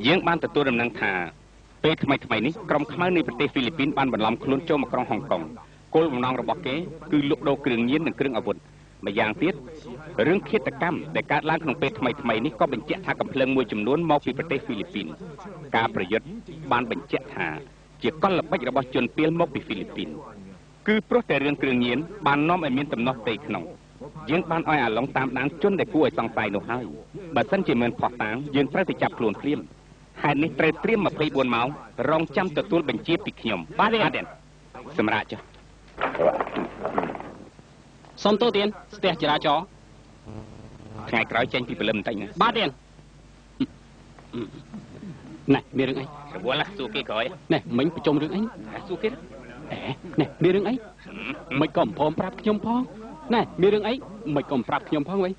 យើងបានទទួលដំណឹងថាពេលថ្មីនេះក្រុមខ្មៅនៃប្រទេសហ្វីលីពីនបានបន្លំខ្លួនចូលមកក្រុងហុងកុងគោលបំណងរបស់គេគឺលក់ដូរគ្រឿងញៀននិងគ្រឿងអាវុធម្យ៉ាងទៀតរឿងឃាតកម្មដែលកើតឡើងក្នុងពេលថ្មីនេះក៏បញ្ជាក់ថាកំភ្លើងមួយចំនួនមកពីប្រទេសហ្វីលីពីនការប្រយុទ្ធបានបញ្ជាក់ថាជាកលល្បិចរបស់ជនពាលមកពីហ្វីលីពីនគឺព្រោះតែរឿងគ្រឿងញៀនបាននាំឲ្យមានដំណោះផ្ទៃក្នុងយើងបានឲ្យអាឡុងតាមដានជនដែលគួរឲ្យសង្ស័យនោះហើយបើសិនជាមិនផុសតាងយើងត្រូវទៅចាប់ខ្លួនភ្លាមហេតុនេះត្រូវត្រៀម24ម៉ោងរងចាំទទួលបញ្ជាពីខ្ញុំបាទសម្រាប់ចុះសុំទោសទៀតស្ទះចរាចរណ៍ថ្ងៃក្រោយចេញពីព្រលឹមបន្តិចណាបាទទៀតណែមានរឿងអីរវល់សួរគេក្រោយណែមិញប្រជុំរឿងអីសួរគេណែមានរឿងអីមិនក៏ព្រមប្រាប់ខ្ញុំផងណែមានរឿងអីមិនក៏ប្រាប់ខ្ញុំផងវិញ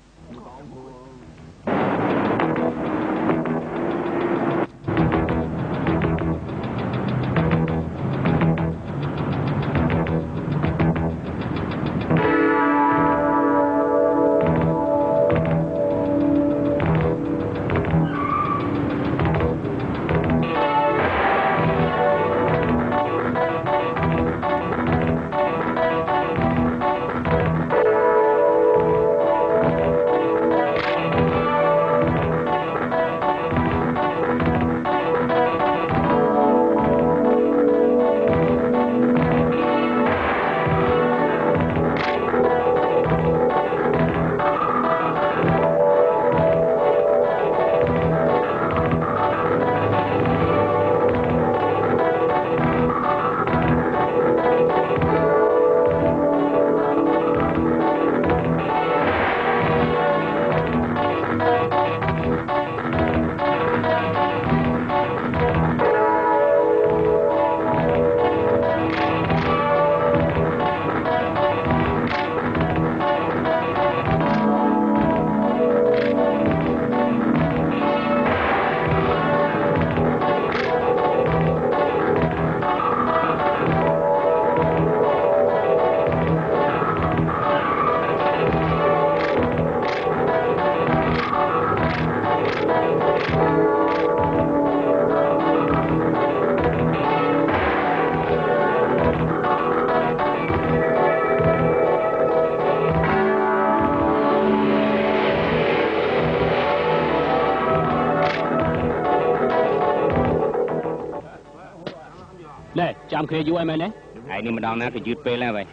ចាំគ្នាយូរអីមែនទេហើយនេះម្ដងណាក៏យឺតពេលដែរវិញ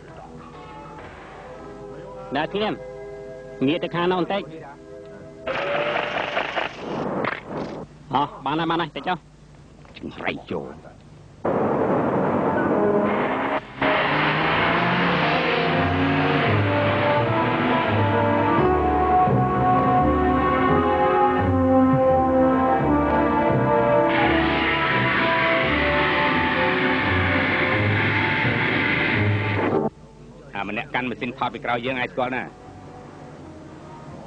ដាក់ធៀមងាកទៅខាងនោះបន្តិចហ៎បានហើយទៅចុះចង្រៃចូលម្នាក់កាន់ម៉ាស៊ីនថតពីក្រោយយើងឲ្យស្គាល់ណា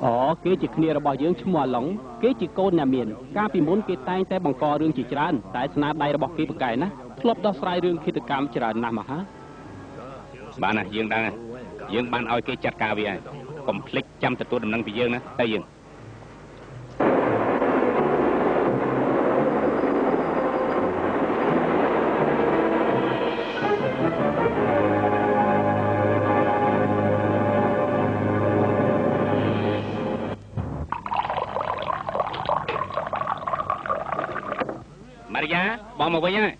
អូគេជាគ្នារបស់យើងឈ្មោះអាឡុងគេជាកូនអ្នកមានកាលពីមុនគេតែងតែបង្ករឿងជាច្រើនតែស្នាដៃរបស់គេប្រកែកណាធ្លាប់ដោះស្រាយរឿងឃាតកម្មច្រើនណាស់មកហើយបានណាយើងដឹងយើងបានឲ្យគេចាត់ការវាហើយកុំភ្លេចចាំទទួលដំណឹងពីយើងណាទៅយើងបងមកវិញហើយ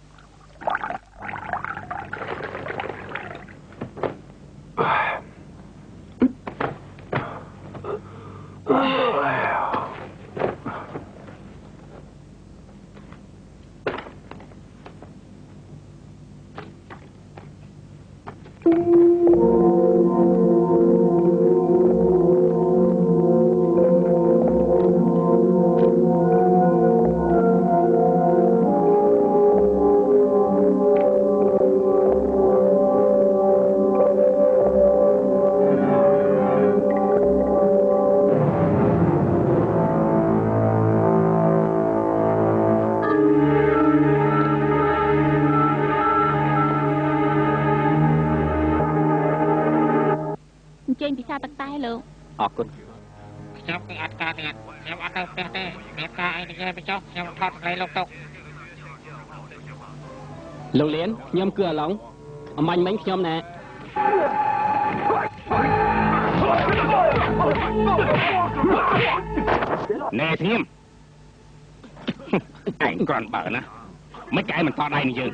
ចេញពិសាទឹកតែលោកអរគុណខ្ញុំគឺអត់ការទេ ខ្ញុំអត់ទៅផ្ទះទេមានការអីនិយាយទៅចុះខ្ញុំថតសម្លេងលោកតុកលោកលៀនខ្ញុំគឺអាឡុងអមាញ់មិញខ្ញុំណែណែធៀមឯងគ្រាន់បើណាមិនឯងមិនតដៃនឹងយើង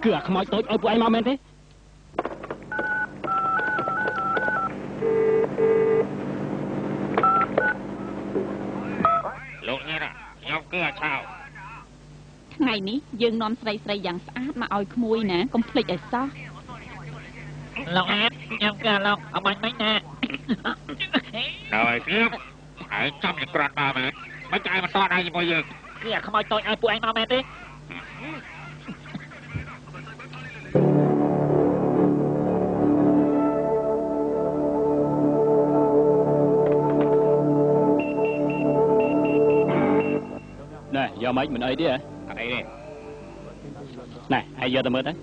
គឺអាខ្មោចតូចឲ្យពួកឯងមកមែនទេលោកញ៉ែខ្ញុំគឺអាឆៅថ្ងៃនេះយើងនាំស្រីយ៉ាងស្អាតមកឲ្យក្មួយណាកុំភ្លេចឲ្យសោះលោកអែតខ្ញុំគឺអាឡុងអមាញ់មិញណាហើយទៀតហើយចាំជាក្រាត់បើមែនមិនឯងមិនតដៃជាមួយយើងគឺអាខ្មោចតូចឲ្យពួកឯងមកមែនទេណែយកមិនអីទេហ៎អត់អីទេណែហើយយកទៅមើលទៅ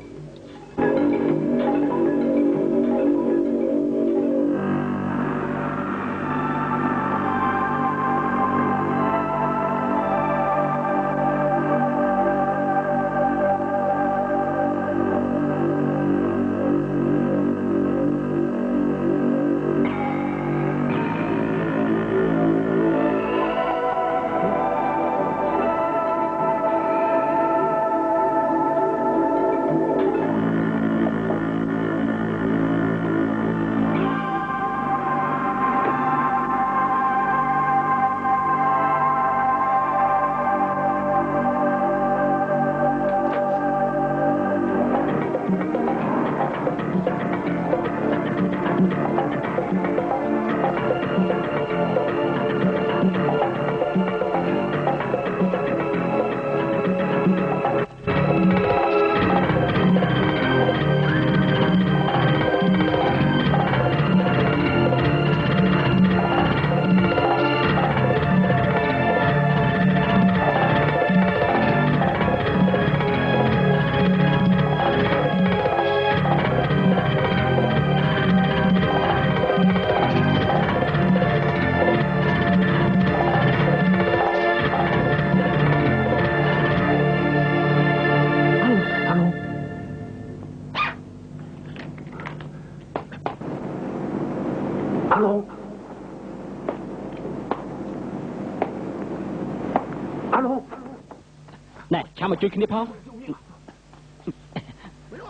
ណែឆាំមកជួយគ្នាផង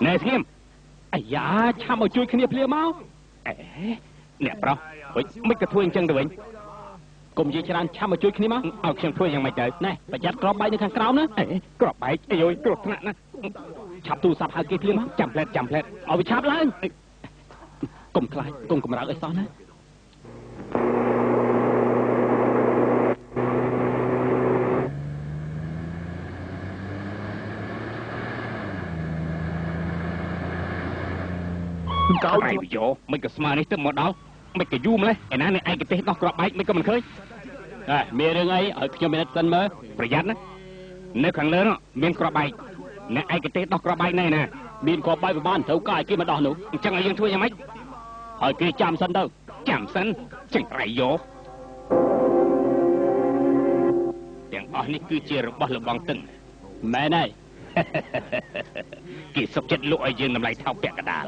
ណែធៀមអាយ៉ាឆាំមកជួយគ្នាភ្លាមមកអេអ្នកប្រុសវិញមិនក៏ធ្វើអញ្ចឹងទៅវិញកុំនិយាយច្រើនឆាំមកជួយគ្នាមកឲ្យខ្ញុំធ្វើយ៉ាងម៉េចទៅណែប្រយ័ត្នក្របបែកនៅខាងក្រោមណាក្របបែកអីយយគ្រោះថ្នាក់ណាឆាប់ទូរស័ព្ទហៅគេភ្លាមមកចាំផ្លែតឲ្យវាឆាប់ឡើងកុំខ្លាចកុំកម្រើកអីសោះណាកោយយោមិនក៏ស្មើនេះទៅមកដល់មិនក៏យូរម្លេះឯណានេះឯកទេសដោះក្របបែកមិនក៏មិនឃើញមានរឿងអីឲ្យខ្ញុំមានសិនមើលប្រយ័ត្នណានៅខាងលើមានក្របបែកអ្នកឯកទេសដោះក្របបែកណែណាមានក្របបែកប្រហែលត្រូវកាយគេមកដោះនោះអញ្ចឹងឲ្យយើងធ្វើយ៉ាងម៉េចឲ្យគេចាំសិនទៅចាំសិនចឹងត្រៃយោទាំងអស់នេះគឺជារបស់លបងតឹងមែនហើយគេសុកចិត្តលក់ឲ្យយើងតម្លៃថោកពាក់កណ្ដាល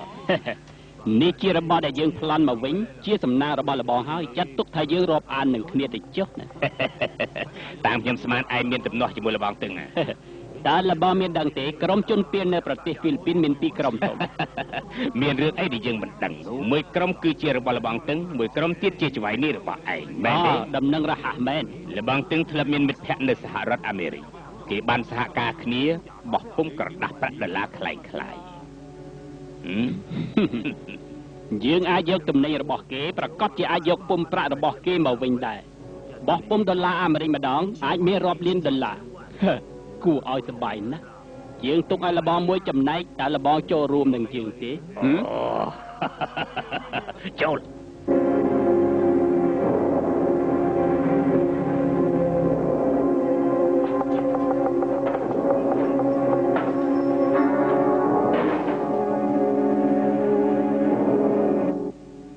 នេះជារបស់ដែលយើងប្លន់មកវិញជាសំណាងរបស់លបងហើយចាត់ទុកថាយើងរាប់អាននឹងគ្នាទៅចុះណាតាមខ្ញុំស្មានឯងមានទំនាស់ជាមួយលបងតឹងណាតើលបងមានដឹងទេក្រុមជនពៀននៅប្រទេសហ្វីលីពីនមាន2ក្រុមទៅមានរឿងអីដែលយើងមិនដឹងមួយក្រុមគឺជារបស់លបងតឹងមួយក្រុមទៀតជាចៅហ្វាយនេះរបស់ឯងមែនទេដំណឹងរហ័សមែនលបងតឹងធ្លាប់មានមិត្តភ័ក្តិនៅសហរដ្ឋអាមេរិកគេបានសហការគ្នាបោះពុំក្រដាស់ប្រាក់ដុល្លារคล้ายយើងអាចយកទំនិញរបស់គេប្រកាសជាអាចយកពុំប្រាក់របស់គេមកវិញដែរបោះពុំដុល្លារអាមេរិកម្ដងអាចមានរាប់លានដុល្លារគួរឲ្យសប្បាយណាស់យើងទុកឲ្យលបងមួយចំណែកតែលបងចូលរួមនឹងយើងទេចូល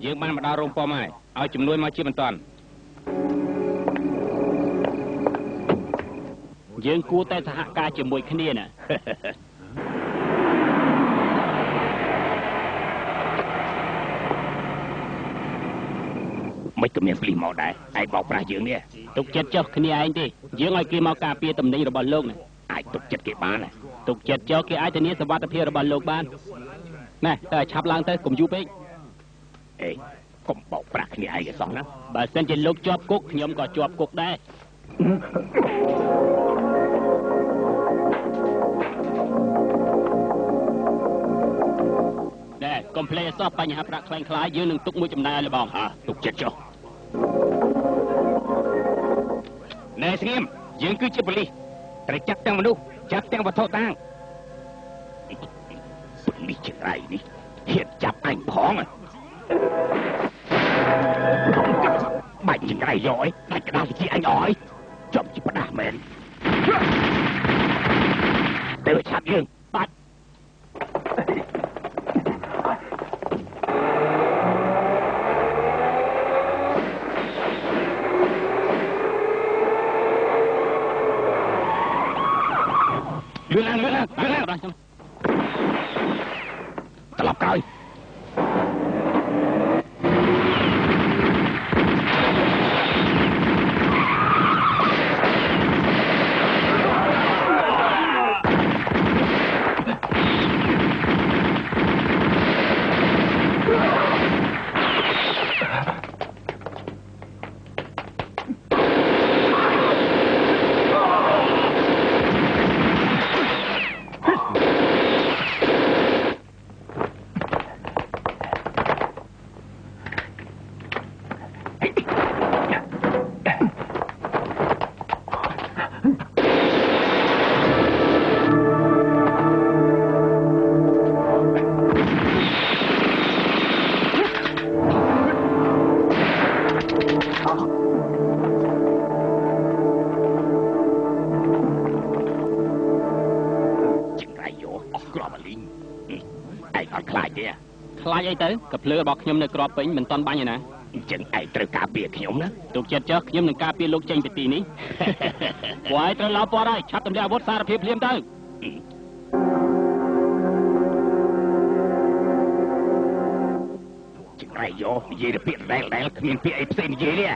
យើងបានមកដល់រោងពំហើយឲ្យចំនួនមកជាបន្ត យើងគួរតែសហការជាមួយគ្នាណាមិនក៏មានភ្លីមកដែរឯងបោកប្រាស់យើងនេះទុកចិត្តចុះគ្នាឯងទេយើងឲ្យគេមកការពារតំណែងរបស់លោកណាអាចទុកចិត្តគេបានទុកចិត្តចុះគេអាចធានាសុវត្ថិភាពរបស់លោកបានណែតែឆាប់ឡើងទៅកុំយូរពេកអេកុំបោកប្រាស់គ្នាឯងឲ្យសោះណាបើសិនជាលោកជាប់គុកខ្ញុំក៏ជាប់គុកដែរកុំភ្លេចសោះបញ្ហាប្រាក់ខ្លាំងខ្លាយយើងនឹងទុកមួយចំណែកឲ្យលបងទុកចិត្តចុះណែស្ងៀមយើងគឺជាប៉ូលីសត្រូវចាប់ទាំងមនុស្សចាប់ទាំងវត្ថុតាងប៉ូលីសចង្រៃនេះហ៊ានចាប់អញផងបាច់ចង្រៃយកអីដាច់ក្តារជាអញអស់ជាប់ជាផ្ដាស់មែនទៅឆាប់យើងបាច់លឿនឡើងត្រឡប់ក្រោយចង្រៃយោអស់ក្របលីងឯងអត់ខ្លាចទេខ្លាចអីទៅកភ្លើរបស់ខ្ញុំនៅក្របពេញមិនតន់បាញ់ឯណាអញ្ចឹងឯងត្រូវការពារខ្ញុំណាទុកចិត្តចុះខ្ញុំនឹងការពារលោកចេញពីទីនេះពួកឯងត្រូវឡោពណ៌ហើយឆាប់ទម្លាក់អាវុធសារភាពភ្លាមទៅចង្រៃយោនិយាយទៅពាក្យដែលគ្មានពាក្យអីផ្សេងនិយាយទេ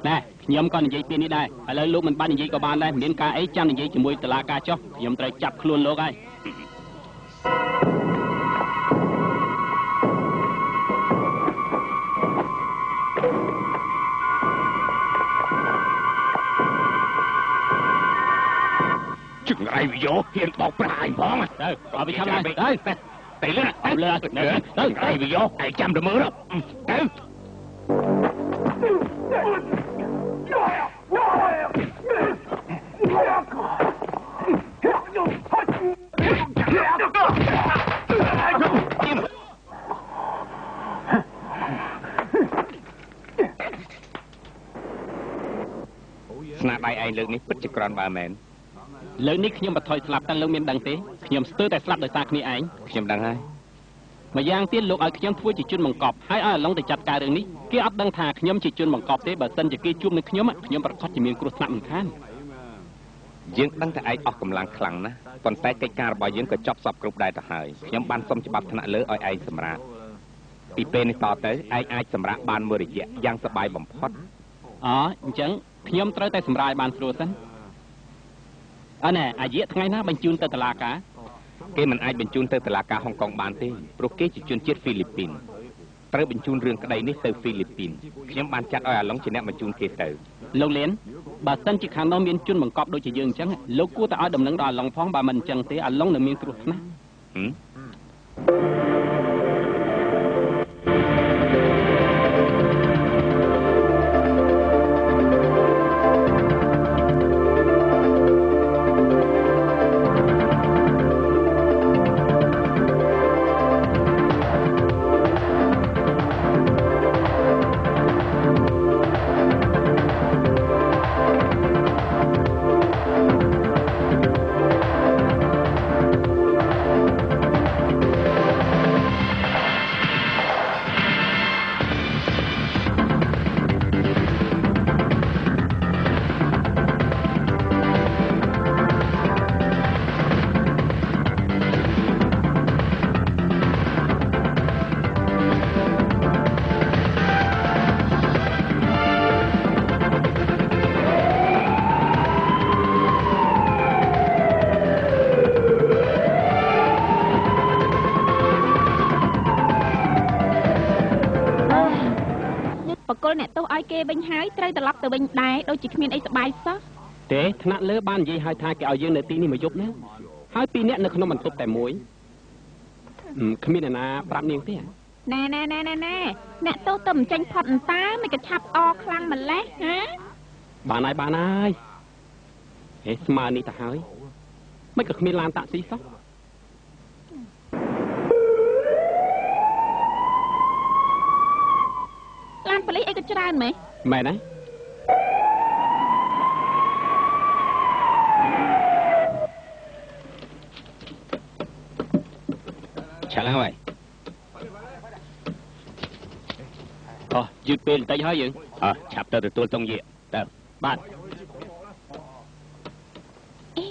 ណែខ្ញុំក៏និយាយពាក្យនេះដែរឥឡូវលោកមិនបាច់និយាយក៏បានដែរមានការអីចាំនិយាយជាមួយតុលាការចុះខ្ញុំត្រូវចាប់ខ្លួនលោកហើយចង្រៃវិយោហ៊ានបោកប្រាស់ឯងផងទៅឲ្យវាឆាប់ឡើងទៅលឿនទៅចង្រៃវិយោឯងចាំទៅមើលទៅស្នាដៃឯងលើកនេះពិតជាក្រាន់បើមែនលើកនេះខ្ញុំបថយស្លាប់តើលោកមានដឹងទេខ្ញុំស្ទើរតែស្លាប់ដោយសារគ្នាឯងខ្ញុំដឹងហើយម្យ៉ាងទៀតលោកឲ្យខ្ញុំធ្វើជាជនបង្កប់ហើយឲ្យអាឡុងទៅចាត់ការរឿងនេះគេអត់ដឹងថាខ្ញុំជាជនបង្កប់ទេបើសិនជាគេជួបនឹងខ្ញុំប្រកាសជាមានគ្រោះថ្នាក់មិនខានយើងដឹងតែឯងអស់កម្លាំងខ្លាំងណាស់ប៉ុន្តែកិច្ចការរបស់យើងក៏ចប់សពគ្រប់ដែរទៅហើយខ្ញុំបានសុំច្បាប់ថ្នាក់លើឲ្យឯងសម្រាប់ពីពេលនេះតទៅឯងអាចសម្រាប់បានមួយរយៈយ៉ាងសប្បាយបំផុតអញ្ចឹងខ្ញុំត្រូវតែសម្រាប់ឲ្យបានស្រួលសិនណែអាយៈថ្ងៃណាបញ្ជូនទៅតុលាការគេមិនអាចបញ្ជូនទៅតុលាការហុងកុងបានទេព្រោះគេជាជនជាតិហ្វីលីពីនត្រូវបញ្ជូនរឿងក្តីនេះទៅហ្វីលីពីនខ្ញុំបានចាត់ឲ្យអាឡុងជាអ្នកបញ្ជូនគេទៅលោកលៀនបើសិនជាខាងនោះមានជនបង្កប់ដូចជាយើងអញ្ចឹងលោកគួរតែឲ្យដំណឹងដល់អាឡុងផងបើមិនអញ្ចឹងទេអាឡុងនឹងមានគ្រោះថ្នាក់ គេវិញហើយត្រូវត្រឡប់ទៅវិញដែរដូចជាគ្មានអីសប្បាយសោះ ទេថ្នាក់លើបាននិយាយឲ្យថាគេឲ្យយើងនៅទីនេះមកយប់ណាហើយពីរនាក់នៅក្នុងបន្ទប់តែមួយគ្មានអ្នកណាប្រាប់នាងទេ ណែអ្នកទោសទៅមិនចាញ់ផុតអន្តាមិនក៏ឆាប់អខ្លាំងម្លេះហ៎ បានហើយហេស្មើនេះទៅហើយមិនក៏គ្មានឡានតាក់ស៊ីសោះ ឡានប៉ូលីសអីក៏ច្រើនមែន មែនទេ ឆាល់ហើយ យឺតពេលបន្តិចហើយយើង ឆាប់ទៅទទួលតុងយាទៅ បាទ អេ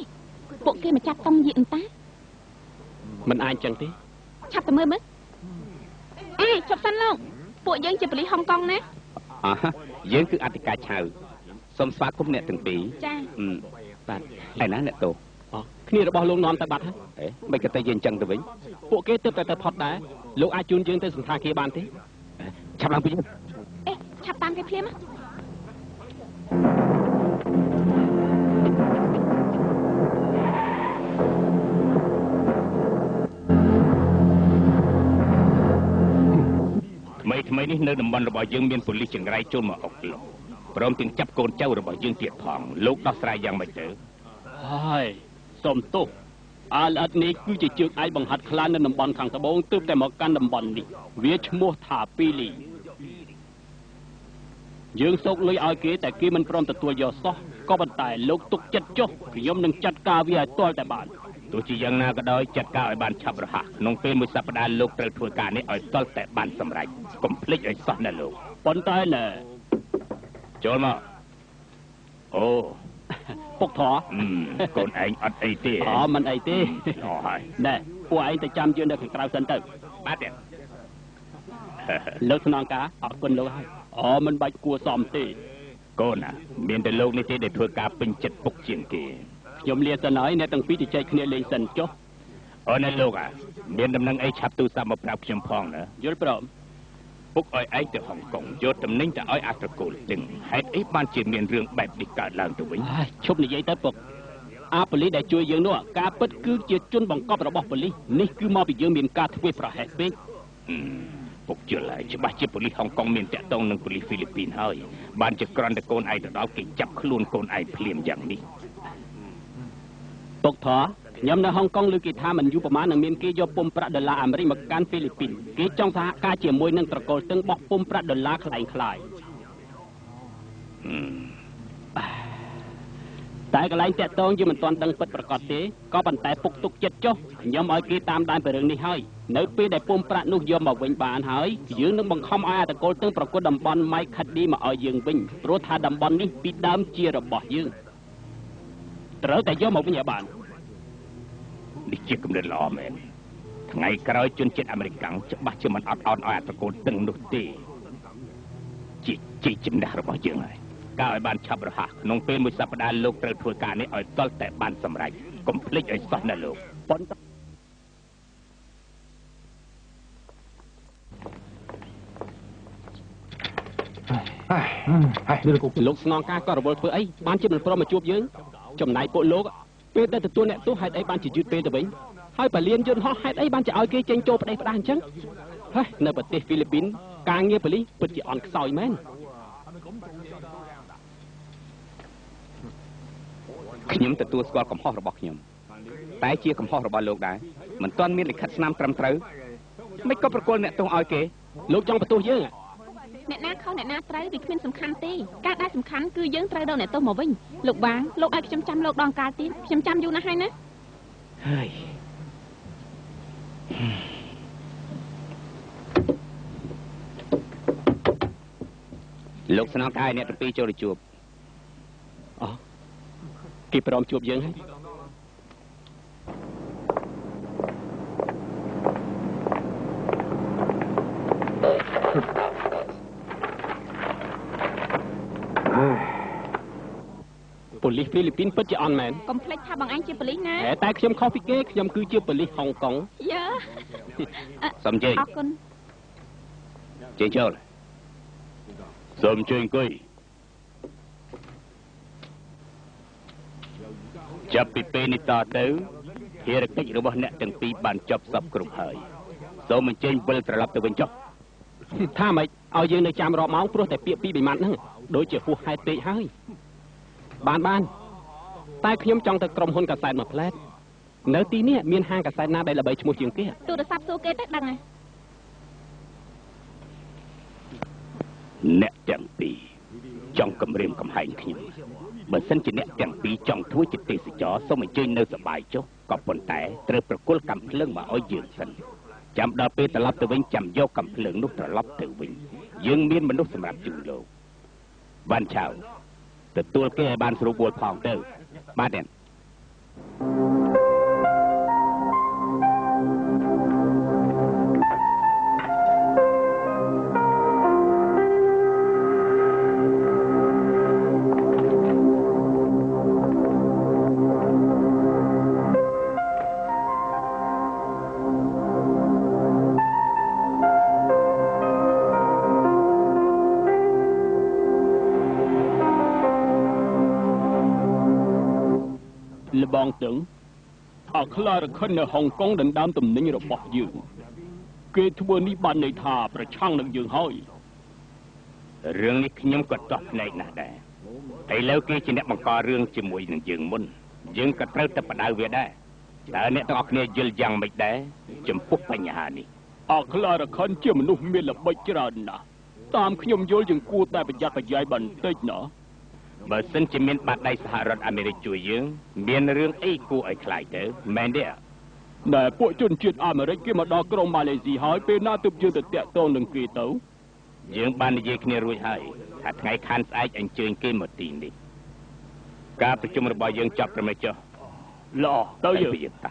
ពួកគេមកចាប់តុងយាអន្តា មិនអាចចឹងទេ ឆាប់ទៅមើលមើលអេជប់សិនលោកពួកយើងជាប៉ូលីសហុងកុងណា យើងគឺអធិការឆៅសូមស្វាគមន៍អ្នកទាំងពីរ ចា បាទ ឯណាអ្នកទោស គ្នារបស់លោកនាំទៅបាត់ហើយ មិនក៏ទៅយើងចឹងទៅវិញ ពួកគេទើបតែទៅផុតដែរលោកអាចជូនយើងទៅសន្តាគារបានទេ ឆាប់ឡើងពីយើង អេឆាប់តាមគេភ្លាម ថ្មីនេះនៅតំបន់របស់យើងមានប៉ូលីសចង្រៃចូលមកអុកលោកព្រមទាំងចាប់កូនចៅរបស់យើងទៀតផងលោកដោះស្រាយយ៉ាងម៉េចទៅ ហើយសុំទោសអាលអត់នេះគឺជាជើងឯកបង្ហាត់ខ្លានៅតំបន់ខាងត្បូងទើបតែមកកាន់តំបន់នេះវាឈ្មោះថាពីលីយើងសោកលុយឲ្យគេតែគេមិនព្រមទទួលយកសោះក៏ប៉ុន្តែលោកទុកចិត្តចុះខ្ញុំនឹងចាត់ការវាឲ្យទាល់តែបាន ទោះជាយ៉ាងណាក៏ដោយចាត់ការឲ្យបានឆាប់រហ័សក្នុងពេលមួយសប្តាហ៍លោកត្រូវធ្វើការនេះឲ្យទាល់តែបានសម្រេចកុំភ្លេចឲ្យសោះណាលោក ប៉ុន្តែណែ ចូលមកអូ ពុកធေါ် កូនឯងអត់អីទេ មិនអីទេ អស់ហើយ ណែពួកឯងទៅចាំយើងនៅខាងក្រៅសិនទៅ បាទទេ លោកស្នងការអរគុណលោកហើយមិនបាច់គួរសមទេ កូនណាមានតែលោកនេះទេដែលធ្វើការពេញចិត្តពុកជាងគេ ខ្ញុំលាសិនហើយអ្នកទាំងពីរទៅចែកគ្នាលេងសិនចុះ អូនលោកមានដំណឹងអីឆាប់ទូរស័ព្ទមកប្រាប់ខ្ញុំផងណា យល់ព្រម ពុកឲ្យឯងទៅហុងកុងយកតំណែងទៅឲ្យអត្រកូលទាំងហេតុអីបានជាមានរឿងបែបនេះកើតឡើងទៅវិញ ឈប់និយាយទៅពុកអាប៉ូលីសដែលជួយយើងនោះការពិតគឺជាជនបង្កប់របស់ប៉ូលីសនេះគឺមកពីយើងមានការធ្វើប្រហែសពេក ពុកជឿឡើយច្បាស់ជាប៉ូលីសហុងកុងមានតាក់ទងនឹងប៉ូលីសហ្វីលីពីនហើយបានជាក្រន់តែកូនឯងទៅដល់គេចាប់ខ្លួនកូនឯងភ្លាមយ៉ាងនេះ ពុកធေါ်ខ្ញុំនៅហុងកុងឮគេថាមិនយូរប្រហែលនឹងមានគេយកពុំប្រាក់ដុល្លារអាមេរិកមកកាន់ហ្វីលីពីនគេចង់សហការជាមួយនឹងត្រកូលទឹងបោះពុំប្រាក់ដុល្លារខ្លាំងខ្លាយតែកន្លែងតាក់ទងយើងមិនទាន់ដឹងពិតប្រាកដទេក៏ប៉ុន្តែពុកទុកចិត្តចុះខ្ញុំឲ្យគេតាមដានពីរឿងនេះហើយនៅពេលដែលពុំប្រាក់នោះយកមកវិញបានហើយយើងនឹងបង្ខំឲ្យអត្រកូលទឹងប្រកួតតំបន់ម៉ៃខាឌីមកឲ្យយើងវិញព្រោះថាតំបន់នេះពីដើមជារបស់យើងត្រូវតែយកមកវិញឲ្យបាន នេះជាគំនិតល្អមែនថ្ងៃក្រោយជនជាតិអាមេរិកច្បាស់ជាមិនអត់អន់ឲ្យអត្រកូលទឹងនោះទេជាជ័យជំនះរបស់យើងហើយការឲ្យបានឆាប់រហ័សក្នុងពេលមួយសប្តាហ៍លោកត្រូវធ្វើការនេះឲ្យទាល់តែបានសម្រេចកុំភ្លេចឲ្យសោះណាលោកប៉ុន្តែលោកស្នងការក៏រវល់ធ្វើអីបានជាមិនព្រមមកជួបយើងចំណាយពួកលោកពេលដែលទទួលអ្នកទោសហេតុអីបានជាយឺតពេលទៅវិញហើយបលៀនយន្តហោះហេតុអីបានជាឲ្យគេចេញចូលផ្ដេសផ្ដាសអញ្ចឹងហើយនៅប្រទេសហ្វីលីពីនការងារប៉ូលីសពិតជាអន់ខ្សោយមែនខ្ញុំទទួលស្គាល់កំហុសរបស់ខ្ញុំតែជាកំហុសរបស់លោកដែរមិនទាន់មានលិខិតស្នាមត្រឹមត្រូវមិនក៏ប្រគល់អ្នកទោសឲ្យគេ លោកចង់បន្ទោសយើង អ្នកណាខុសអ្នកណាត្រូវវាគ្មានសំខាន់ទេការដែលសំខាន់គឺយើងត្រូវរកអ្នកទោសមកវិញលោកបាងលោកឲ្យខ្ញុំចាំលោកដងកាលទៀតខ្ញុំចាំយូរណាស់ហើយណាហើយ លោកស្នងការអ្នកទាំងពីរចូលទៅជួប គេព្រមជួបយើងហើយ ប៉ូលីសហ្វីលីពីនពិតជាអន់មែនក ុំភ្លេចថាបងឯងជាប៉ូលីសណា តែខ្ញុំខុសពីគេខ្ញុំគឺជាប៉ូលីសហុងកុង យើ សំជិញ អរគុណ ជិញចូល សូមជួយអង្គុយចាប់ពីពេលនេះតទៅភារកិច្ចរបស់អ្នកទាំងពីរបានចប់សពគ្រប់ហើយសូមអញ្ជើញវិលត្រឡប់ទៅវិញចុះថាម៉េចឲ្យយើងនៅចាំរាប់ម៉ោងព្រោះតែពាក្យពីរបីម៉ាត់ហ្នឹងដូចជាហួសហេតុពេកហើយបានតែខ្ញុំចង់ទៅក្រុមហ៊ុនកាសែតមួយផ្លែតនៅទីនេះមានហាងកាសែតណាដែលល្បីឈ្មោះជាងគេទូរស័ព្ទសួរគេទៅដឹងហើយអ្នកទាំងពីរចង់គម្រាមកំហែងខ្ញុំបើសិនជាអ្នកទាំងពីរចង់ធ្វើជាទេសចរសូមអញ្ជើញនៅសប្បាយចុះក៏ប៉ុន្តែត្រូវប្រគល់កាំភ្លើងមកឲ្យយើងសិនចាំដល់ពេលត្រឡប់ទៅវិញចាំយកកាំភ្លើងនោះត្រឡប់ទៅវិញយើងមានមនុស្សសម្រាប់ជូនលោកបានឆៅទទួលគេឲ្យបានស្រួលបួលផងទៅបាទទេបងទាំងថាខ្លារខិននៅហុងកុងដណ្ដើមទំនិញរបស់យើងគេធ្វើនេះបានន័យថាប្រឆាំងនឹងយើងហើយរឿងនេះខ្ញុំក៏តោះភ្នែកណាស់ដែរឥឡូវគេជាអ្នកបង្ករឿងជាមួយនឹងយើងមុនយើងក៏ត្រូវតែបដៅវាដែរតើអ្នកទាំងអស់គ្នាយល់យ៉ាងម៉េចដែរចំពោះបញ្ហានេះខ្លារខិនជាមនុស្សមានល្បិចច្រើនណាស់តាមខ្ញុំយល់យើងគួរតែប្រយ័ត្នប្រយែងបន្តិចណាបើសិនជាមានបាតដៃសហរដ្ឋអាមេរិកជួយយើងមានរឿងអីគួរឲ្យខ្លាចទៅមែនទេតែពួកជនជាតិអាមេរិកគេមកដល់ក្រុងម៉ាឡេស៊ីហើយពេលណាទើបយើងទៅតាក់ទងនឹងគេទៅយើងបាននិយាយគ្នារួចហើយថាថ្ងៃខានស្អែកអញ្ជើញគេមកទីនេះការប្រជុំរបស់យើងចប់ប្រមេចុះល្អទៅយើងតា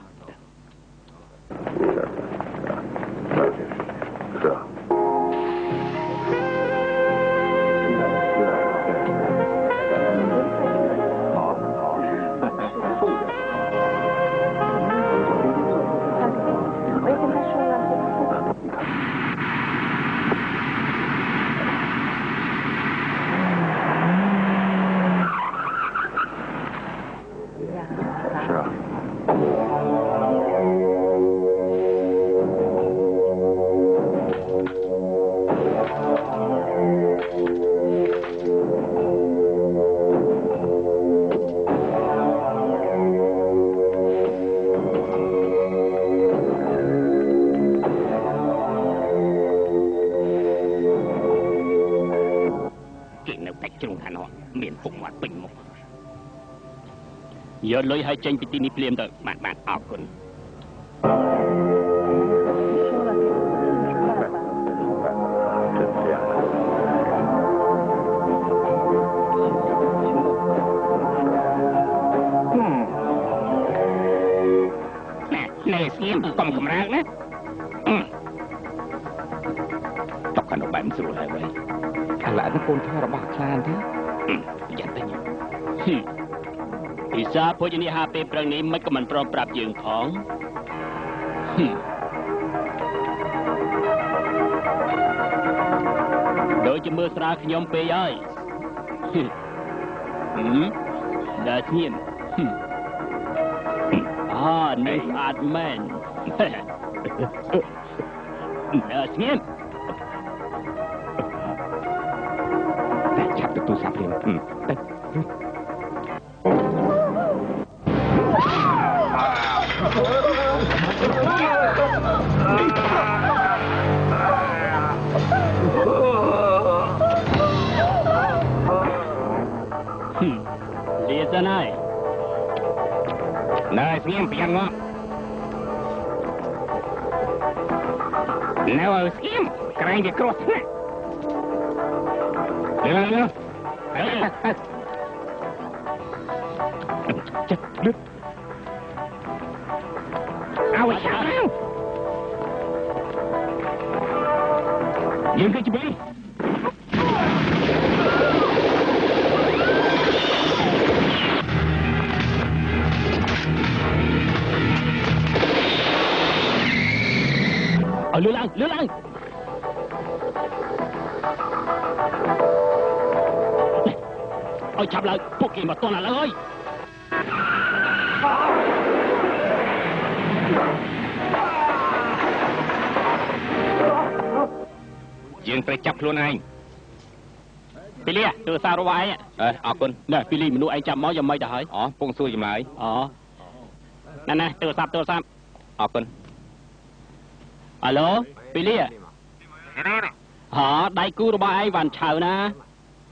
យកលុយឲ្យចេញពីទីនេះភ្លាមទៅបាទអរគុណណែស្ងៀមកុំកម្រើកណាតកកាន់បែបស្រួលហើយវិញអាឡានកូនធររបស់ខ្លានទេប្រយ័ត្នទៅពិសាភោជនីយហាពេលព្រឹងនេះមិនក៏មិនព្រមប្រាប់យើងផងដូចជាមើលស្រាខ្ញុំពេកហើយដែលស្ងៀមនេះស្អាតមែនស្ងៀមតែចាប់ទៅទូរស័ព្ទភ្លាមទៅNày này xem biển ngọ nào ở xem cái gì cross nè được chết đứt ao sao dừng cái gì lừa lăng ឲ្យចាប់ឡើងពួកគេមកតន់ឥឡូវហើយយើងត្រូវចាប់ខ្លួនឯងពីលីទូរស័ព្ទរបស់ឯងអរគុណណែពីលីមនុស្សឯងចាប់មកយ៉ាងម៉េចទៅហើយអូពងសួរចម្លើយអូណែទូរស័ព្ទអរគុណអាឡូពីលីដៃគូរបស់ឯងវ៉ាន់ឆៅណា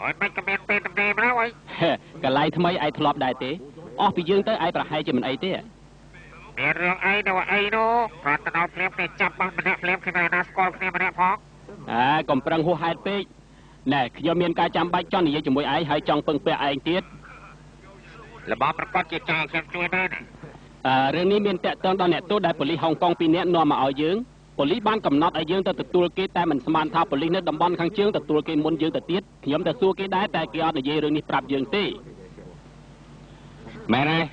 អត់មិនក៏មានពេលតំណែងមកហើយកន្លែងថ្មីឯងធ្លាប់ដែរទេអស់ពីយើងទៅឯងប្រហែលជាមិនអីទេមានរឿងអីទៅអីនោះប្រត់ទៅដល់ភ្លាមគ្នាចាប់បាសម្នាក់ភ្លាមគ្នាណាស្គាល់គ្នាម្នាក់ផងកុំប្រឹងហួសហេតុពេកណែខ្ញុំមានការចាំបាច់ចង់និយាយជាមួយឯងហើយចង់ពឹងពាក់ឯងទៀតរបស់ប្រកាសជាចង់ខ្ញុំជួយដែររឿងនេះមានតកតងដល់អ្នកទោសដែលប៉ូលីសហុងកុងពីរនាក់នាំមកឲ្យយើងប៉ូលីសបានកំណត់ឲ្យយើងទៅទទួលគេតែមិនស្មានថាប៉ូលីសនៅតំបន់ខាងជើងទទួលគេមុនយើងទៅទៀតខ្ញុំទៅសួរគេដែរតែគេអត់និយាយរឿងនេះប្រាប់យើងទេមែនហើយ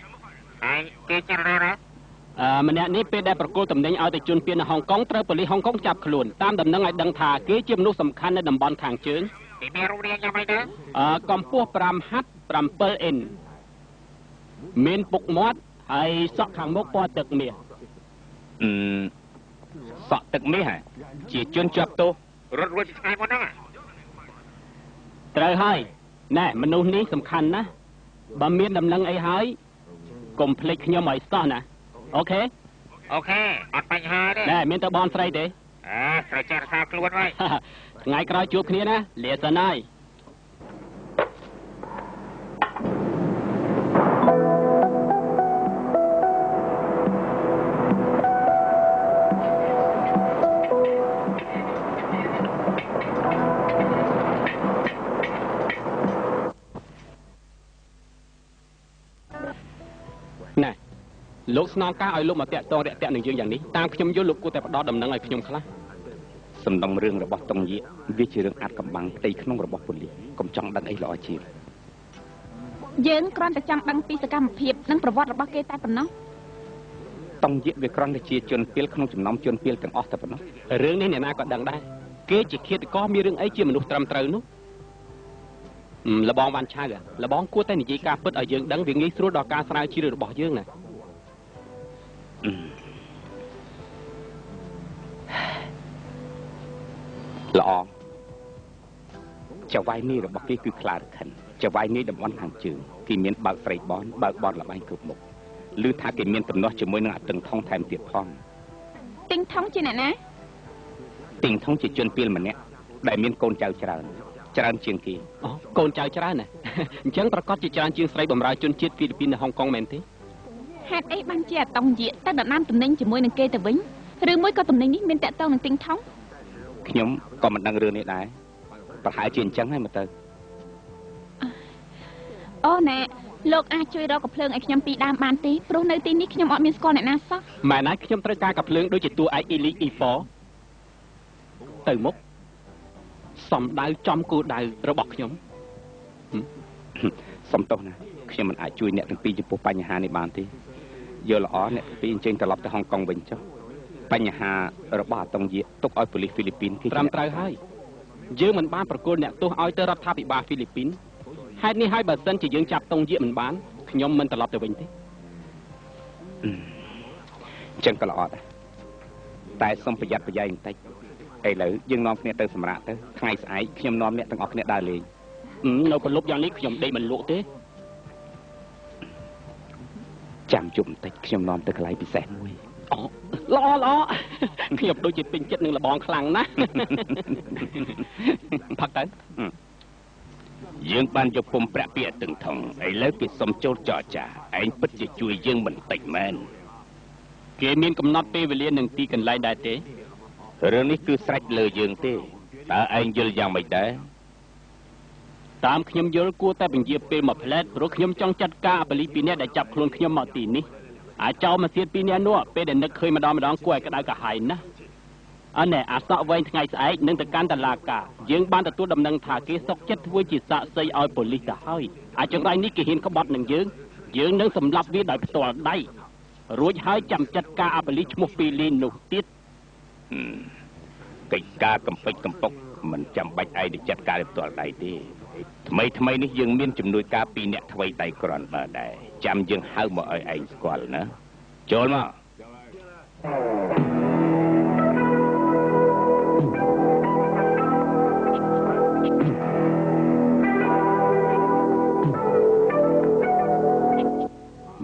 ហើយគេចរណាម្នាក់នេះពេលដែលប្រគល់តំណែងឲ្យទៅជនពៀននៅហុងកុងត្រូវប៉ូលីសហុងកុងចាប់ខ្លួនតាមដំណឹងឲ្យដឹងថាគេជាមនុស្សសំខាន់នៅតំបន់ខាងជើងគេមានរូបរាងយ៉ាងម៉េចទៅកម្ពស់5ហត្ថ7អិនមានពុកមាត់ហើយសក់ខាងមុខពណ៌ទឹកមាសសក់ទឹកមាសជាជនជាប់ទោសរត់រួចពីថ្ងៃមុនហ្នឹងត្រូវហើយណែមនុស្សនេះសំខាន់ណាស់បើមានដំណឹងអីហើយកុំភ្លេចខ្ញុំឲ្យសោះណាអូខេអត់បញ្ហាទេណែមានតើបនស្រីទេត្រូវចាត់ថាខ្លួនហើយថ្ងៃក្រោយជួបគ្នាណាលាសិនហើយលោកស្នងការឲ្យលោកមកតាក់ទងរាក់ទាក់នឹងយើងយ៉ាងនេះតាមខ្ញុំយល់លោកគួរតែផ្ដោតដំណឹងឲ្យខ្ញុំខ្លះសំណុំរឿងរបស់តុងយៀវាជារឿងអាចកំបាំងផ្ទៃក្នុងរបស់ប៉ូលីសកុំចង់ដឹងអីល្អជាងយើងគ្រាន់តែចង់ដឹងពីសកម្មភាពនិងប្រវត្តិរបស់គេតែប៉ុណ្ណោះតុងយៀវាគ្រាន់តែជាជនពាលក្នុងចំណោមជនពាលទាំងអស់តែប៉ុណ្ណោះរឿងនេះអ្នកណាក៏ដឹងដែរគេជាឃាតករមានរឿងអីជាមនុស្សត្រឹមត្រូវនោះលបងវ៉ាន់ឆៅលបងគួរតែនិយាយការពិតឲ្យយើងដឹងវាងាយស្រួលដល់ការស្រាវជ្រាវរបស់យើងណាល្អចៅវាយនេះរបស់គេគឺខ្លារខិនចៅវាយនេះតំបន់ខាងជើងគេមានបើកស្រីបនបើកបនលបែងគ្រប់មុខឮថាគេមានទំនាស់ជាមួយនឹងអាតឹងថងថែមទៀតផងទីងថងជាអ្នកណាទីងថងជាជនពាលម្នាក់ដែលមានកូនចៅច្រើនជាងគេកូនចៅច្រើនណាអញ្ចឹងប្រកាសជាច្រើនជាងស្រីបម្រើជនជាតិហ្វីលីពីននៅហុងកុងមែនទេហេតុអីបានជាអាតុងយៀទៅដណ្ដើមតំណែងជាមួយនឹងគេទៅវិញឬមួយក៏តំណែងនេះមានតកតងនឹងទីងថងខ្ញុំក៏មិនដឹងរឿងនេះដែរប្រហែលជាអញ្ចឹងហើយមើលទៅអូណែលោកអាចជួយរកកំភ្លើងឲ្យខ្ញុំពីដើមបានទេព្រោះនៅទីនេះខ្ញុំអត់មានស្គាល់អ្នកណាសោះម៉ែណាខ្ញុំត្រូវការកំភ្លើងដូចជាតួឯក Elite E4 ទៅមុខសំដៅចំគោលដៅរបស់ខ្ញុំសំទោសណាខ្ញុំមិនអាចជួយអ្នកទាំងពីរចំពោះបញ្ហានេះបានទេយល់ល្អអ្នកទាំងពីរអញ្ជើញត្រឡប់ទៅហុងកុងវិញចុះបញ្ហារបស់អាតុងយៀទុកឲ្យប៉ូលីសហ្វីលីពីនគេត្រឹមត្រូវហើយយើងមិនបានប្រគល់អ្នកទោសឲ្យទៅរដ្ឋាភិបាលហ្វីលីពីនហេតុនេះហើយបើសិនជាយើងចាប់តុងយៀមិនបានខ្ញុំមិនត្រឡប់ទៅវិញទេអញ្ចឹងក៏ល្អដែរតែសូមប្រយ័ត្នប្រយែងបន្តិចឥឡូវយើងនាំគ្នាទៅសម្រាកទៅថ្ងៃស្អែកខ្ញុំនាំអ្នកទាំងអស់គ្នាដើរលេងនៅប្រលប់យ៉ាងនេះខ្ញុំដេកមិនលក់ទេចាំជុំបន្តិចខ្ញុំនាំទៅកន្លែងពិសេសមួយល្អខ្ញុំដូចជាពេញចិត្តនឹងលបងខ្លាំងណាស់ផឹកទៅយើងបានយកពុំប្រាក់ពីអតឹងថងឥឡូវគេសុំចូលចរចាឯងពិតជាជួយយើងបន្តិចមែនគេមានកំណត់ពេលវេលានិងទីកន្លែងដែរទេរឿងនេះគឺស្រេចលើយើងទេតើឯងយល់យ៉ាងម៉េចដែរតាមខ្ញុំយល់គួរតែពន្យាពេលមួយផ្លែតព្រោះខ្ញុំចង់ចាត់ការអបលីពីរនាក់ដែលចាប់ខ្លួនខ្ញុំមកទីនេះអាចោលមកទៀតពីរនាក់នោះពេលដែលនឹកឃើញម្ដងគួរឲ្យក្តៅក្រហាយណាស់អណែអាសក់វែងថ្ងៃស្អែកនឹងទៅកាន់តុលាការយើងបានទទួលដំណឹងថាគេសុកចិត្តធ្វើជាសាក្សីឲ្យប៉ូលីសទៅហើយអាចង្រៃនេះគេហ៊ានក្បត់នឹងយើងនឹងសម្លាប់វាដោយផ្ទាល់ដៃរួចហើយចាំចាត់ការអបលីឈ្មោះពីលីននោះទៀតកិច្ចការកំពេចកំពុកមិនចាំបាច់ឯងទៅចាត់ការផ្ទាល់ដៃទេ ថ្មីនេះយើងមានជំនួយការពីអ្នកថ្មីតៃក្រាន់បើដែរចាំយើងហៅមកឲ្យឯងស្គាល់ណាចូលមក